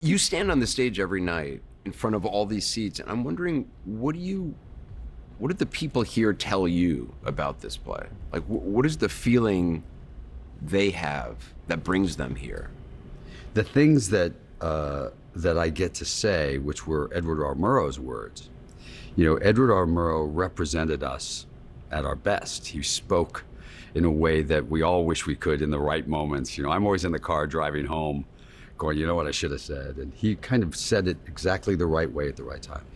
You stand on the stage every night in front of all these seats, and I'm wondering, what did the people here tell you about this play? Like, what is the feeling they have that brings them here? The things that that I get to say, which were Edward R. Murrow's words. You know, Edward R. Murrow represented us at our best. He spoke in a way that we all wish we could in the right moments. You know, I'm always in the car driving home going, you know what I should have said? And he kind of said it exactly the right way at the right time.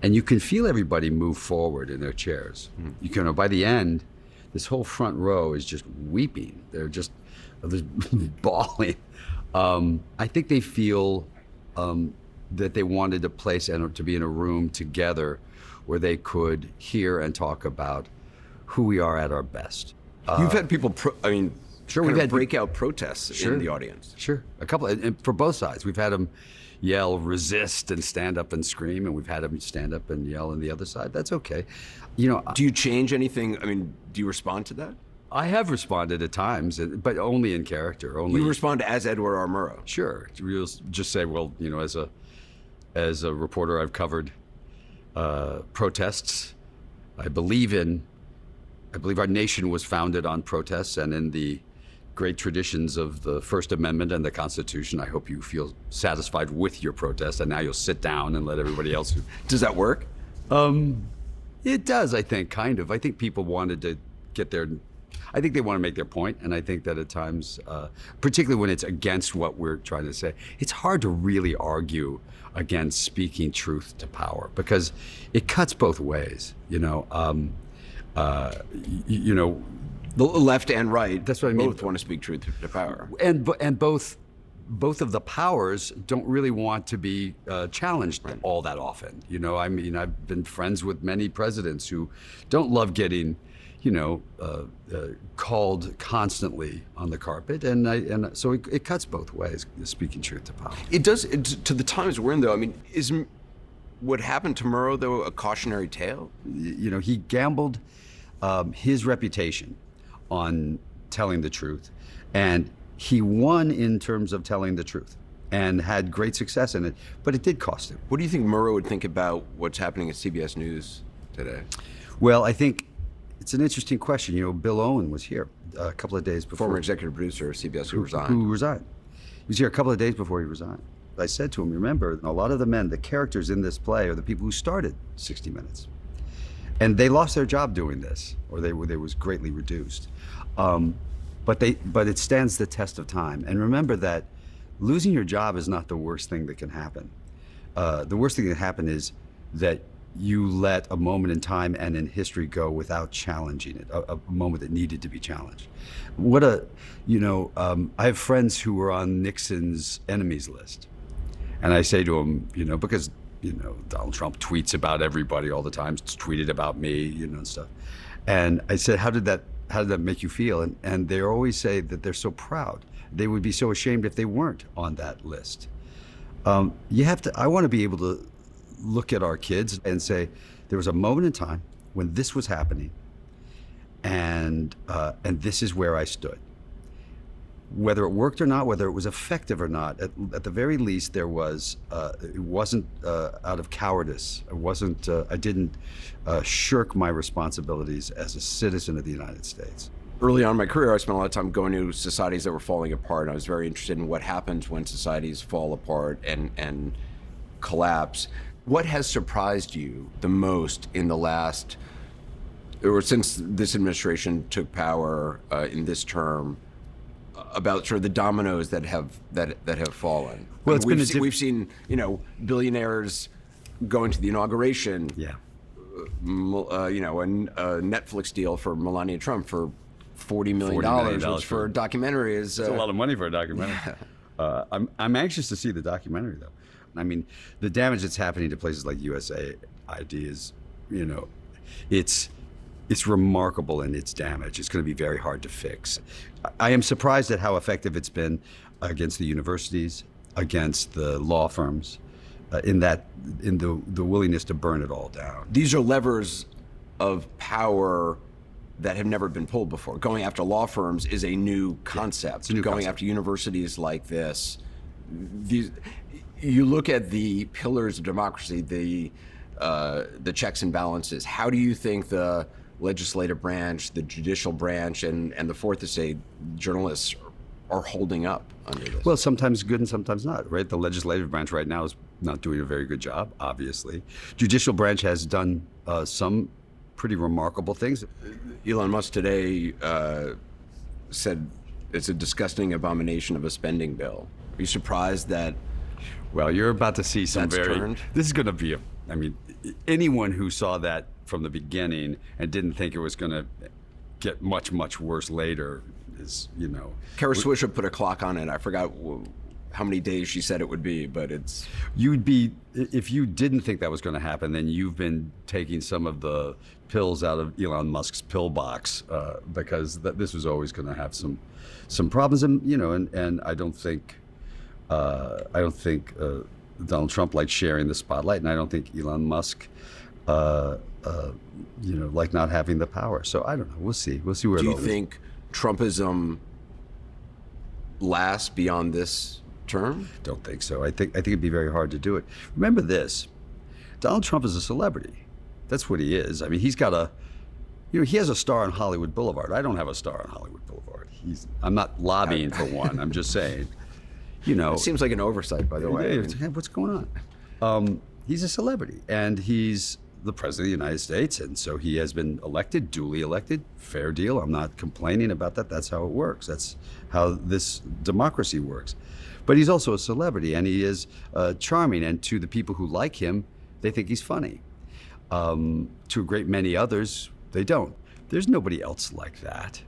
And you can feel everybody move forward in their chairs. You can, by the end, this whole front row is just weeping. They're just bawling. I think they feel that they wanted a place and to be in a room together where they could hear and talk about who we are at our best. You've had people, Sure, we've we've had breakout protests Sure. in the audience. Sure, a couple, and for both sides. We've had them yell, resist, and stand up and scream, and we've had them stand up and yell on the other side. That's okay. You know, Do you change anything? Do you respond to that? I have responded at times, but only in character. Only You respond as Edward R. Murrow. Sure. You'll just say, well, you know, as a reporter, I've covered protests. I believe our nation was founded on protests and in the great traditions of the First Amendment and the Constitution. I hope you feel satisfied with your protest, and now you'll sit down and let everybody else. Does that work? It does, I think, kind of. I think people wanted to get their. I think they want to make their point, and I think that at times, particularly when it's against what we're trying to say, it's hard to really argue against speaking truth to power because it cuts both ways. You know, The left and right. That's what I mean. Both want to speak truth to power. and both of the powers don't really want to be challenged all that often. You know, I mean, I've been friends with many presidents who don't love getting, called constantly on the carpet, and so it cuts both ways, speaking truth to power. It does, to the times we're in, though. Is what happened to Murrow, though, a cautionary tale? You know, he gambled his reputation on telling the truth, and he won in terms of telling the truth and had great success in it, but it did cost him. What do you think Murrow would think about what's happening at CBS News today? Well, I think it's an interesting question. You know, Bill Owen was here a couple of days before. Former executive producer of CBS who resigned. Who resigned. He was here a couple of days before he resigned. I said to him, remember, a lot of the men, the characters in this play are the people who started 60 Minutes. And they lost their job doing this, or they was greatly reduced. But it stands the test of time. And remember that losing your job is not the worst thing that can happen. The worst thing that can happen is that you let a moment in time and in history go without challenging it, a moment that needed to be challenged. I have friends who were on Nixon's enemies list. And I say to them, because Donald Trump tweets about everybody all the time, tweeted about me, and stuff. And I said, how did that make you feel? And they always say that they're so proud. They would be so ashamed if they weren't on that list. I want to be able to look at our kids and say, there was a moment in time when this was happening, and this is where I stood. Whether it worked or not, whether it was effective or not, at the very least, there was. It wasn't out of cowardice. I didn't shirk my responsibilities as a citizen of the United States. Early on in my career, I spent a lot of time going to societies that were falling apart. I was very interested in what happens when societies fall apart and collapse. What has surprised you the most in the last, or since this administration took power in this term, about sort of the dominoes that have fallen? Well, we've seen billionaires going to the inauguration. Yeah. A Netflix deal for Melania Trump for $40 million, which for a documentary is a lot of money for a documentary. Yeah. I'm anxious to see the documentary, though. I mean, the damage that's happening to places like USAID is, it's remarkable in its damage. It's going to be very hard to fix. I am surprised at how effective it's been against the universities, against the law firms, in the willingness to burn it all down. These are levers of power that have never been pulled before. Going after law firms is a new concept. It's a new Going concept. after universities like this, You look at the pillars of democracy, the checks and balances. How do you think the legislative branch, the judicial branch, and the fourth estate journalists are holding up under this? Well, sometimes good and sometimes not, right? The legislative branch right now is not doing a very good job, obviously. Judicial branch has done some pretty remarkable things. Elon Musk today said it's a disgusting abomination of a spending bill. Are you surprised that? Well, you're about to see some That's very. turned? This is going to be I mean, anyone who saw that from the beginning and didn't think it was going to get much, much worse later is, Kara Swisher put a clock on it. I forgot how many days she said it would be, but it's. You'd be, if you didn't think that was going to happen, then you've been taking some of the pills out of Elon Musk's pill box, because this was always going to have some problems, and I don't think Donald Trump liked sharing the spotlight, and I don't think Elon Musk, liked not having the power. So I don't know. We'll see. We'll see where. Do it you all think Trumpism lasts beyond this term? Don't think so. I think it'd be very hard to do it. Remember this: Donald Trump is a celebrity. That's what he is. I mean, he's got he has a star on Hollywood Boulevard. I don't have a star on Hollywood Boulevard. I'm not lobbying for one. I'm just saying. It seems like an oversight, by the way. What's going on? He's a celebrity, and he's the president of the United States, and so he has been elected, duly elected, fair deal. I'm not complaining about that. That's how it works. That's how this democracy works. But he's also a celebrity, and he is charming, and to the people who like him, they think he's funny. To a great many others, they don't. There's nobody else like that.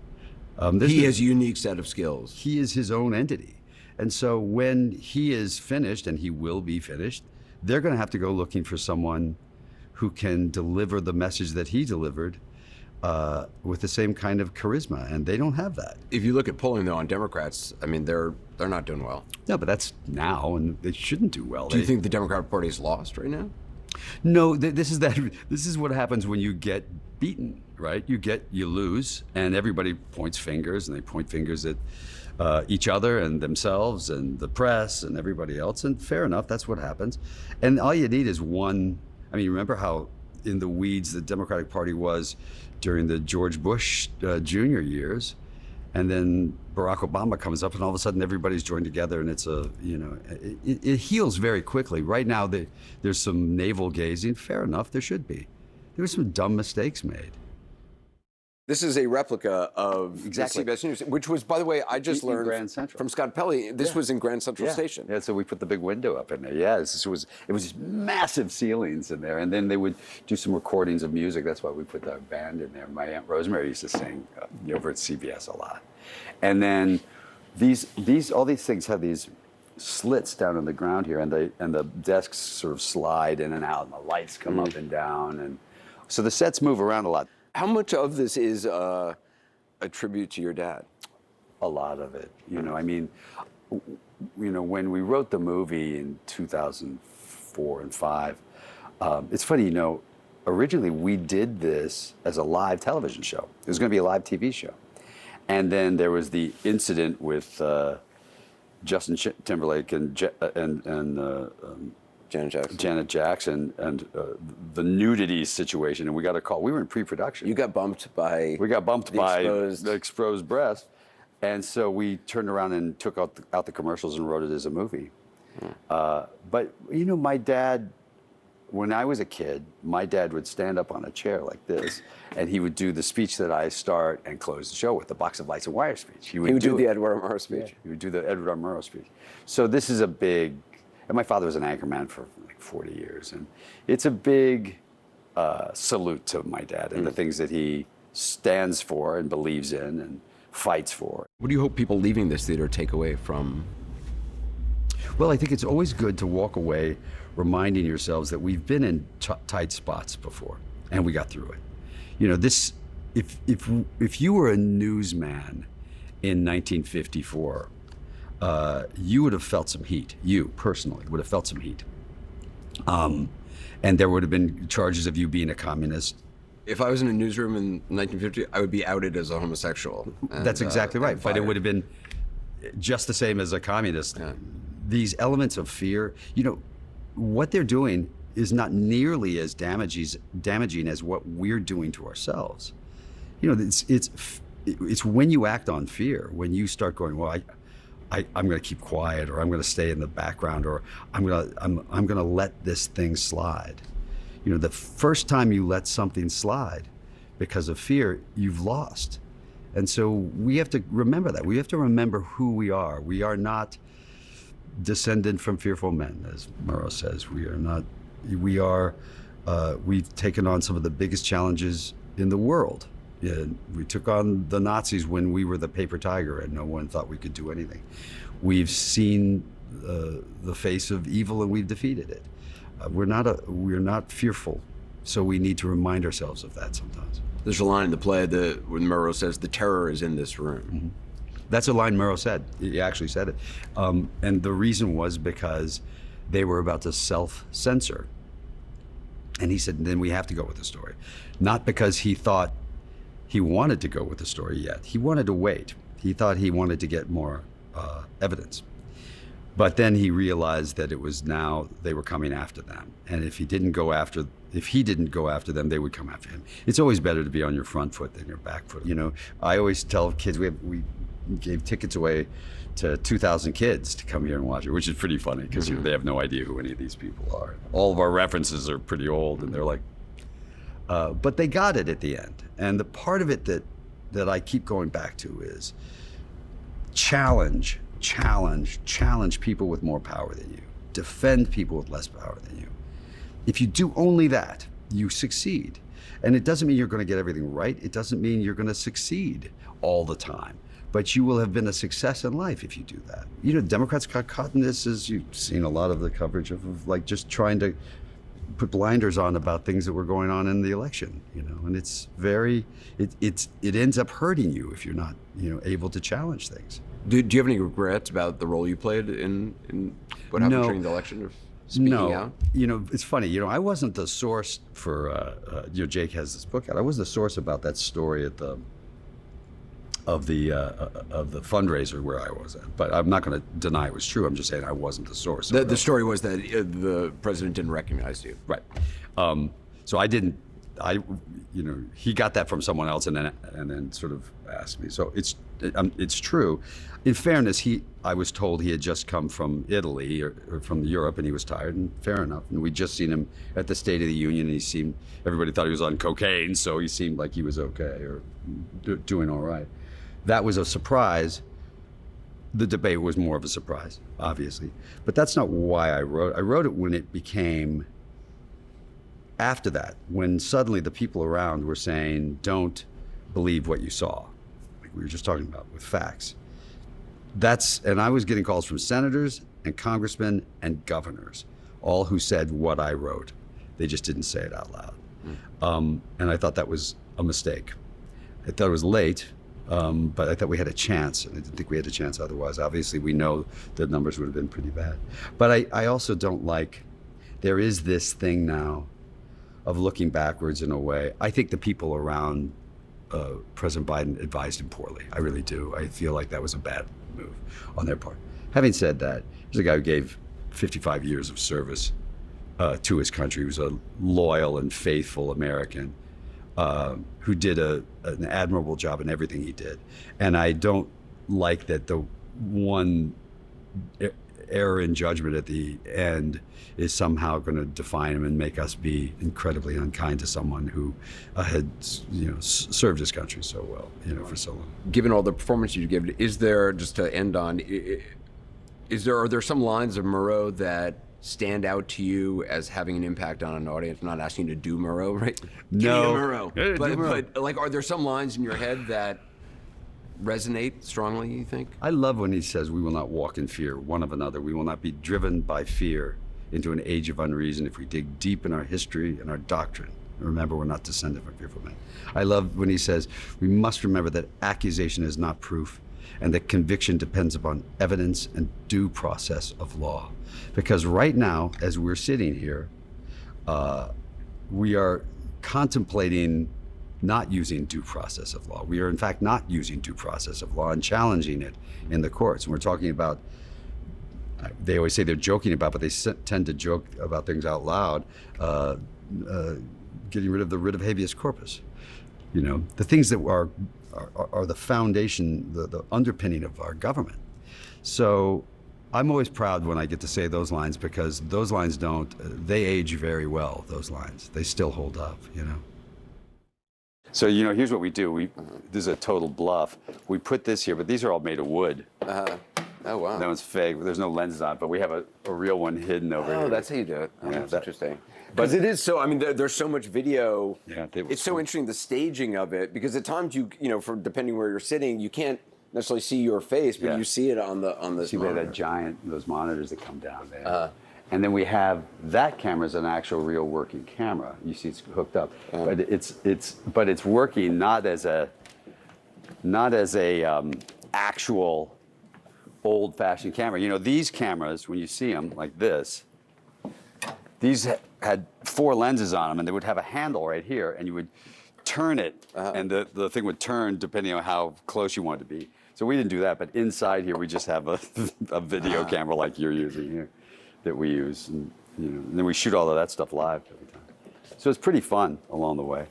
He has a unique set of skills. He is his own entity. And so when he is finished, and he will be finished, they're going to have to go looking for someone who can deliver the message that he delivered with the same kind of charisma, and they don't have that. If you look at polling, though, on Democrats, I mean, they're not doing well. No, but that's now, and they shouldn't do well. Do you think the Democratic Party is lost right now? No, this is what happens when you get beaten, right? You lose, and everybody points fingers, and they point fingers at each other and themselves and the press and everybody else, and fair enough, that's what happens. And all you need is one. I mean, remember how in the weeds the Democratic Party was during the George Bush Jr. years, and then Barack Obama comes up, and all of a sudden everybody's joined together, and it's it heals very quickly. Right now, there's some navel gazing. Fair enough, there should be. There were some dumb mistakes made. This is a replica of Exactly. CBS News, which was, by the way, I just In learned Grand Central. from Scott Pelley. This was in Grand Central Station. Yeah, so we put the big window up in there. Yeah, it was just massive ceilings in there, and then they would do some recordings of music. That's why we put the band in there. My Aunt Rosemary used to sing over at CBS a lot, and then all these things have these slits down in the ground here, and the desks sort of slide in and out, and the lights come up and down, and so the sets move around a lot. How much of this is a tribute to your dad? A lot of it. I mean, when we wrote the movie in 2004 and 5, it's funny, originally we did this as a live television show. It was going to be a live TV show. And then there was the incident with Justin Timberlake and Janet Jackson and the nudity situation, and we got a call. We were in pre-production. You got bumped by. We got bumped by exposed... the exposed breast, and so we turned around and took out the commercials and wrote it as a movie. But my dad, when I was a kid, my dad would stand up on a chair like this, and he would do the speech that I start and close the show with, the box of lights and wire speech. He would do the Edward R. Murrow speech. Yeah, he would do the Edward R. Murrow speech. So this is a big. And my father was an anchorman for like 40 years. And it's a big salute to my dad and the things that he stands for and believes in and fights for. What do you hope people leaving this theater take away from? Well, I think it's always good to walk away reminding yourselves that we've been in tight spots before, and we got through it. If you were a newsman in 1954, you would have felt some heat. You personally would have felt some heat. And there would have been charges of you being a communist. If I was in a newsroom in 1950, I would be outed as a homosexual. That's exactly right. But it would have been just the same as a communist these elements of fear, what they're doing is not nearly as damaging as what we're doing to ourselves. It's when you act on fear, when you start going, well, I'm going to keep quiet, or I'm going to stay in the background, or I'm going to let this thing slide. The first time you let something slide because of fear, you've lost. And so we have to remember that. We have to remember who we are. We are not descended from fearful men, as Murrow says. We are not. We've taken on some of the biggest challenges in the world. Yeah, we took on the Nazis when we were the paper tiger and no one thought we could do anything. We've seen the face of evil and we've defeated it. We're not fearful, so we need to remind ourselves of that sometimes. There's a line in the play when Murrow says, "The terror is in this room." Mm-hmm. That's a line Murrow said. He actually said it. And the reason was because they were about to self-censor. And he said, then we have to go with the story. Not because he thought he wanted to go with the story yet. He wanted to wait. He thought he wanted to get more evidence. But then he realized that it was now they were coming after them. And if he didn't go after them, they would come after him. It's always better to be on your front foot than your back foot. I always tell kids, we gave tickets away to 2,000 kids to come here and watch it, which is pretty funny because they have no idea who any of these people are. All of our references are pretty old, and they're like, but they got it at the end. And the part of it that I keep going back to is challenge people with more power than you. Defend people with less power than you. If you do only that, you succeed. And it doesn't mean you're going to get everything right. It doesn't mean you're going to succeed all the time. But you will have been a success in life if you do that. Democrats got caught in this, as you've seen a lot of the coverage of like just trying to put blinders on about things that were going on in the election, and it's it ends up hurting you if you're not, able to challenge things. Do you have any regrets about the role you played in what happened during the election of speaking out? It's funny, I wasn't the source for, Jake has this book out. I was the source about that story of the fundraiser where I was at, but I'm not going to deny it was true. I'm just saying I wasn't the source. The story was that the president didn't recognize you, right? So I didn't. He got that from someone else, and then sort of asked me. So it's true. In fairness, I was told he had just come from Italy or from Europe, and he was tired, and fair enough. And we'd just seen him at the State of the Union, and everybody thought he was on cocaine, so he seemed like he was okay or doing all right. That was a surprise. The debate was more of a surprise, obviously. But that's not why I wrote. I wrote it when it became, after that, when suddenly the people around were saying, don't believe what you saw. Like we were just talking about with facts. And I was getting calls from senators and congressmen and governors, all who said what I wrote. They just didn't say it out loud. And I thought that was a mistake. I thought it was late. But I thought we had a chance, and I didn't think we had a chance otherwise. Obviously, we know the numbers would have been pretty bad. But I also don't there is this thing now of looking backwards in a way. I think the people around President Biden advised him poorly. I really do. I feel like that was a bad move on their part. Having said that, there's a guy who gave 55 years of service to his country. He was a loyal and faithful American. Who did an admirable job in everything he did. And I don't like that the one error in judgment at the end is somehow going to define him and make us be incredibly unkind to someone who had served his country so well, for so long. Given all the performance you gave, is there, just to end on, are there some lines of Murrow that stand out to you as having an impact on an audience? I'm not asking you to do Murrow, right? No. Murrow. But like, are there some lines in your head that resonate strongly, you think? I love when he says, we will not walk in fear one of another. We will not be driven by fear into an age of unreason if we dig deep in our history and our doctrine. Remember, we're not descended from fearful men. I love when he says, we must remember that accusation is not proof and that conviction depends upon evidence and due process of law. Because right now, as we're sitting here, we are contemplating not using due process of law. We are in fact not using due process of law and challenging it in the courts. And we're talking about they always say they're joking about, but they tend to joke about things out loud, getting rid of habeas corpus. You know, the things that are the foundation, the underpinning of our government. So I'm always proud when I get to say those lines, because those lines they age very well, those lines. They still hold up, you know. So, you know, here's what we do. This is a total bluff. We put this here, but these are all made of wood. Oh, wow. That one's fake. There's no lenses on it, but we have a real one hidden over here. Oh, that's how you do it. Oh, Yeah, that's interesting. Because it is so, I mean, there's so much video. Yeah, it's so interesting, the staging of it, because at times you know, for depending where you're sitting, you can't necessarily see your face, but you see it on this See monitor. those monitors that come down there. And then we have that camera is an actual real working camera. You see it's hooked up, but it's working not as a actual old-fashioned camera. You know, these cameras, when you see them like this, these had 4 lenses on them, and they would have a handle right here, and you would turn it, and the thing would turn depending on how close you wanted to be. So we didn't do that, but inside here we just have a video camera like you're using here that we use, and, you know, and then we shoot all of that stuff live every time. So it's pretty fun along the way.